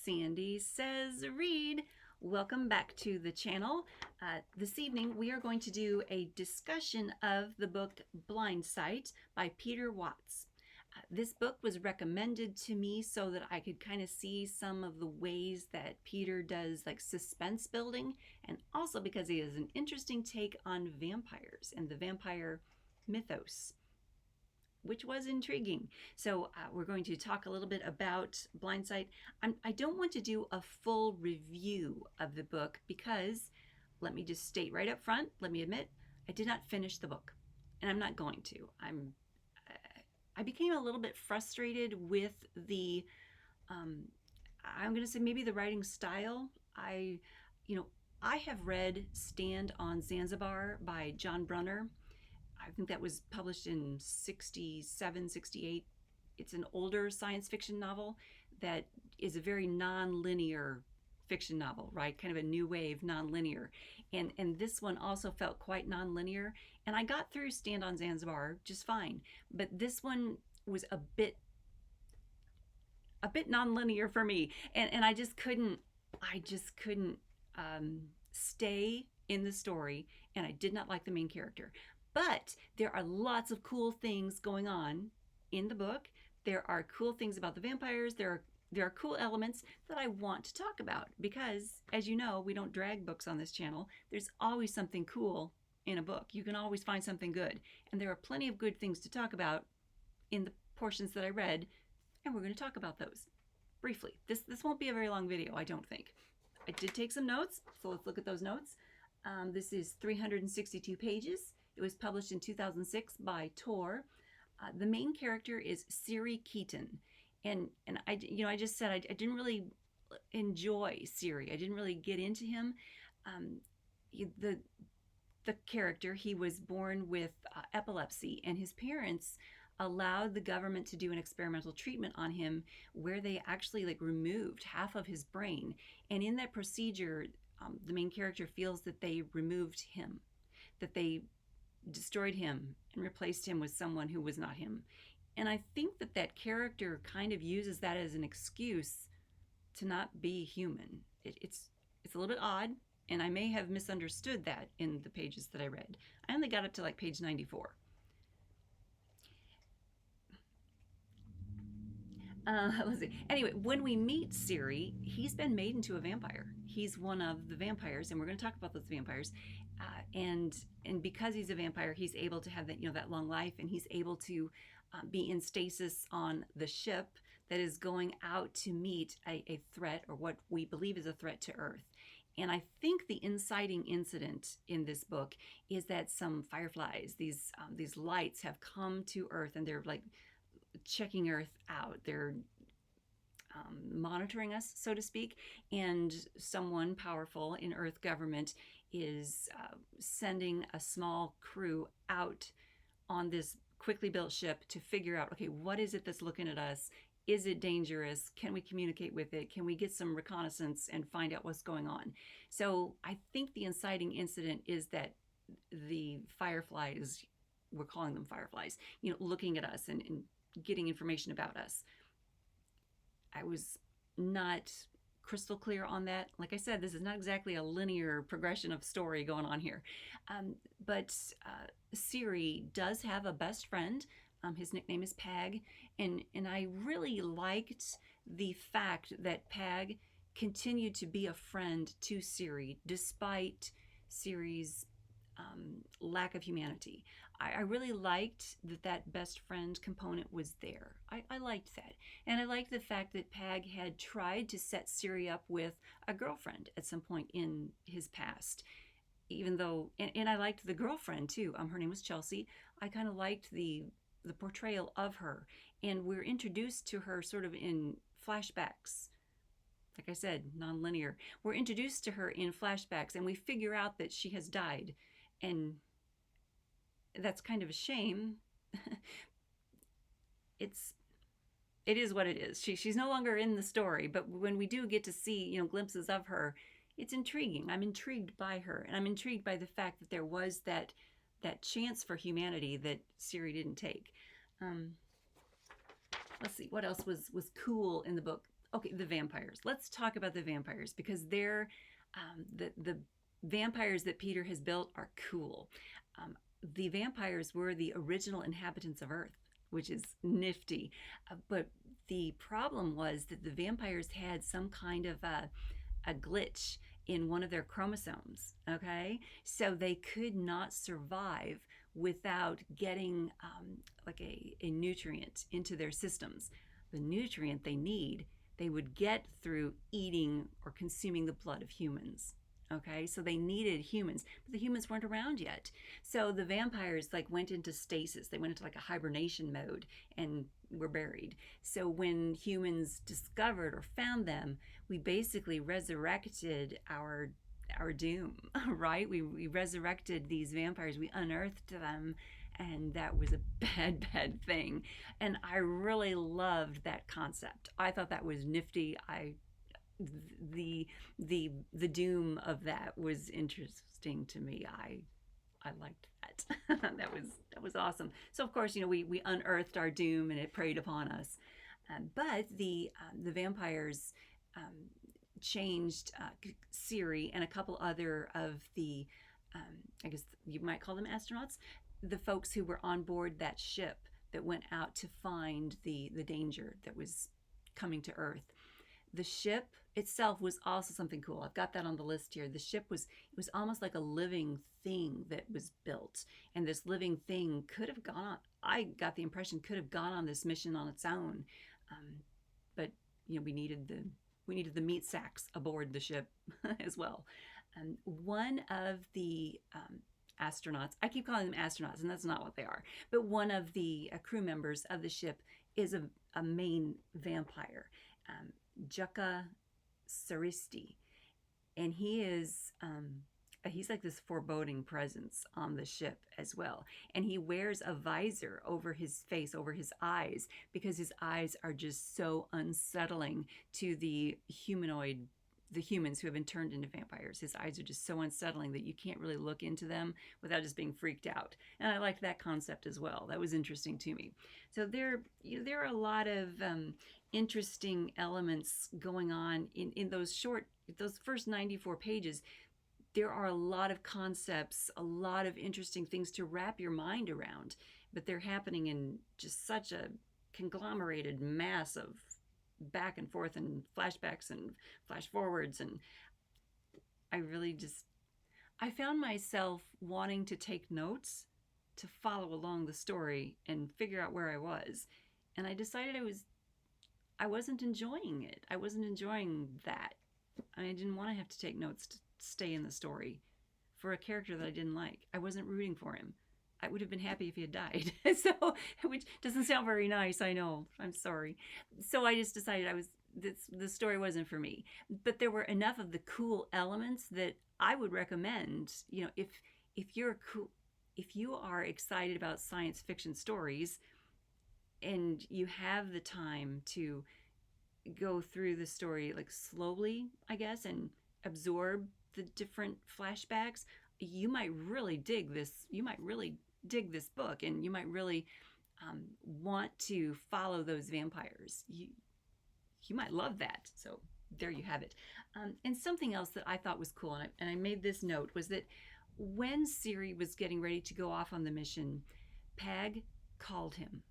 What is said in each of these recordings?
Sandy Says Read. Welcome back to the channel. This evening we are going to do a discussion of the book BlindSight by Peter Watts. This book was recommended to me so that I could kind of see some of the ways that Peter does like suspense building, and also because he has an interesting take on vampires and the vampire mythos, which was intriguing. So we're going to talk a little bit about BlindSight. I don't want to do a full review of the book because, let me just state right up front, let me admit, I did not finish the book, and I'm not going to. I became a little bit frustrated with the, I'm going to say maybe the writing style. I have read Stand on Zanzibar by John Brunner. I think that was published in 67, 68. It's an older science fiction novel that is a very non-linear fiction novel, right? Kind of a new wave, non-linear. And this one also felt quite non-linear. And I got through Stand on Zanzibar just fine. But this one was a bit non-linear for me. And I just couldn't stay in the story, and I did not like the main character. But there are lots of cool things going on in the book. There are cool things about the vampires. There are cool elements that I want to talk about because, as you know, we don't drag books on this channel. There's always something cool in a book. You can always find something good. And there are plenty of good things to talk about in the portions that I read, and we're going to talk about those briefly. This won't be a very long video, I don't think. I did take some notes, so let's look at those notes. This is 362 pages. It was published in 2006 by Tor. The main character is Siri Keaton, and I just said I didn't really enjoy Siri. I didn't really get into him. The character, he was born with epilepsy, and his parents allowed the government to do an experimental treatment on him where they actually removed half of his brain. And in that procedure, the main character feels that they removed him, that they destroyed him and replaced him with someone who was not him. And I think that character kind of uses that as an excuse to not be human. It's a little bit odd, and I may have misunderstood that in the pages that I read. I only got up to page 94. Let's see. Anyway, when we meet Siri, he's been made into a vampire. He's one of the vampires, and we're going to talk about those vampires. And because he's a vampire, he's able to have that long life, and he's able to be in stasis on the ship that is going out to meet a threat, or what we believe is a threat to Earth. And I think the inciting incident in this book is that some fireflies, these lights, have come to Earth, and they're checking Earth out. They're monitoring us, so to speak, and someone powerful in Earth government is sending a small crew out on this quickly built ship to figure out, okay, what is it that's looking at us? Is it dangerous? Can we communicate with it? Can we get some reconnaissance and find out what's going on? So I think the inciting incident is that the fireflies, we're calling them fireflies, looking at us and getting information about us. I was not crystal clear on that. Like I said, this is not exactly a linear progression of story going on here. But Siri does have a best friend. His nickname is Pag. And I really liked the fact that Pag continued to be a friend to Siri despite Siri's lack of humanity. I really liked that best friend component was there. I liked that. And I liked the fact that Pag had tried to set Siri up with a girlfriend at some point in his past. Even though, and I liked the girlfriend too. Her name was Chelsea. I kind of liked the portrayal of her. And we're introduced to her sort of in flashbacks. Like I said, non-linear. We're introduced to her in flashbacks, and we figure out that she has died. And that's kind of a shame. It is what it is. She's no longer in the story, but when we do get to see, glimpses of her, it's intriguing. I'm intrigued by her, and I'm intrigued by the fact that there was that chance for humanity that Siri didn't take. Let's see, what else was cool in the book? Okay, the vampires. Let's talk about the vampires because they're the vampires that Peter has built are cool. Um, the vampires were the original inhabitants of Earth, which is nifty. But the problem was that the vampires had some kind of a glitch in one of their chromosomes. Okay, so they could not survive without getting like a nutrient into their systems. The nutrient they need, they would get through eating or consuming the blood of humans. Okay, so they needed humans, but the humans weren't around yet. So the vampires like went into stasis. They went into like a hibernation mode and were buried. So when humans discovered or found them, we basically resurrected our doom, right? We resurrected these vampires. We unearthed them, and that was a bad thing. And I really loved that concept. I thought that was nifty. The doom of that was interesting to me. I liked that. That was awesome. So of course, we unearthed our doom and it preyed upon us. But the vampires changed Siri and a couple other of the I guess you might call them astronauts, the folks who were on board that ship that went out to find the danger that was coming to Earth. The ship itself was also something cool. I've got that on the list here. The ship was, it was almost like a living thing that was built, and this living thing could have gone on, I got the impression, could have gone on this mission on its own. But we needed the meat sacks aboard the ship as well. One of the astronauts, I keep calling them astronauts, and that's not what they are, but one of the crew members of the ship is a main vampire, Jukka Saristi, and he's like this foreboding presence on the ship as well. And he wears a visor over his face, over his eyes, because his eyes are just so unsettling to the humans who have been turned into vampires. His eyes are just so unsettling that you can't really look into them without just being freaked out. And I liked that concept as well. That was interesting to me. So there are a lot of interesting elements going on in those first 94 pages. There are a lot of concepts, a lot of interesting things to wrap your mind around, but they're happening in just such a conglomerated mass of back and forth and flashbacks and flash forwards. And I found myself wanting to take notes to follow along the story and figure out where I was. And I decided I wasn't enjoying it. I wasn't enjoying that. I didn't want to have to take notes to stay in the story for a character that I didn't like. I wasn't rooting for him. I would have been happy if he had died. So, which doesn't sound very nice, I know. I'm sorry. So I just decided the story wasn't for me. But there were enough of the cool elements that I would recommend, if you are excited about science fiction stories and you have the time to go through the story like slowly, I guess, and absorb the different flashbacks, you might really dig this. You might really dig this book, and you might really want to follow those vampires. You might love that. So there you have it. And something else that I thought was cool, and I made this note, was that when Siri was getting ready to go off on the mission, Pag called him,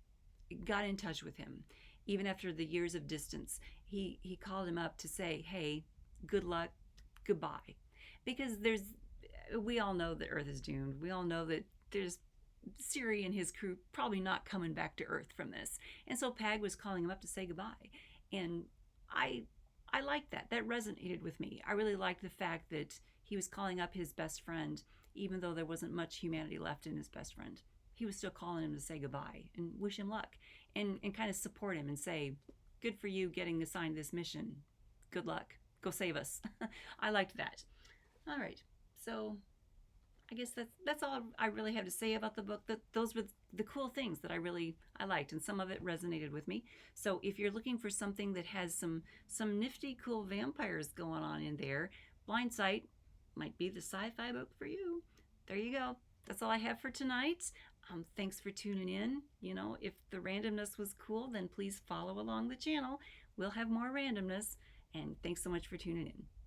got in touch with him. Even after the years of distance, he called him up to say, hey, good luck, goodbye. Because we all know that Earth is doomed. We all know that there's Siri and his crew probably not coming back to Earth from this. And so Pag was calling him up to say goodbye. And I liked that. That resonated with me. I really liked the fact that he was calling up his best friend, even though there wasn't much humanity left in his best friend. He was still calling him to say goodbye and wish him luck and kind of support him and say, good for you getting assigned this mission. Good luck. Go save us. I liked that. All right. So I guess that's all I really have to say about the book. Those were the cool things that I liked, and some of it resonated with me. So if you're looking for something that has some nifty, cool vampires going on in there, BlindSight might be the sci-fi book for you. There you go. That's all I have for tonight. Thanks for tuning in. If the randomness was cool, then please follow along the channel. we'll have more randomness. And thanks so much for tuning in.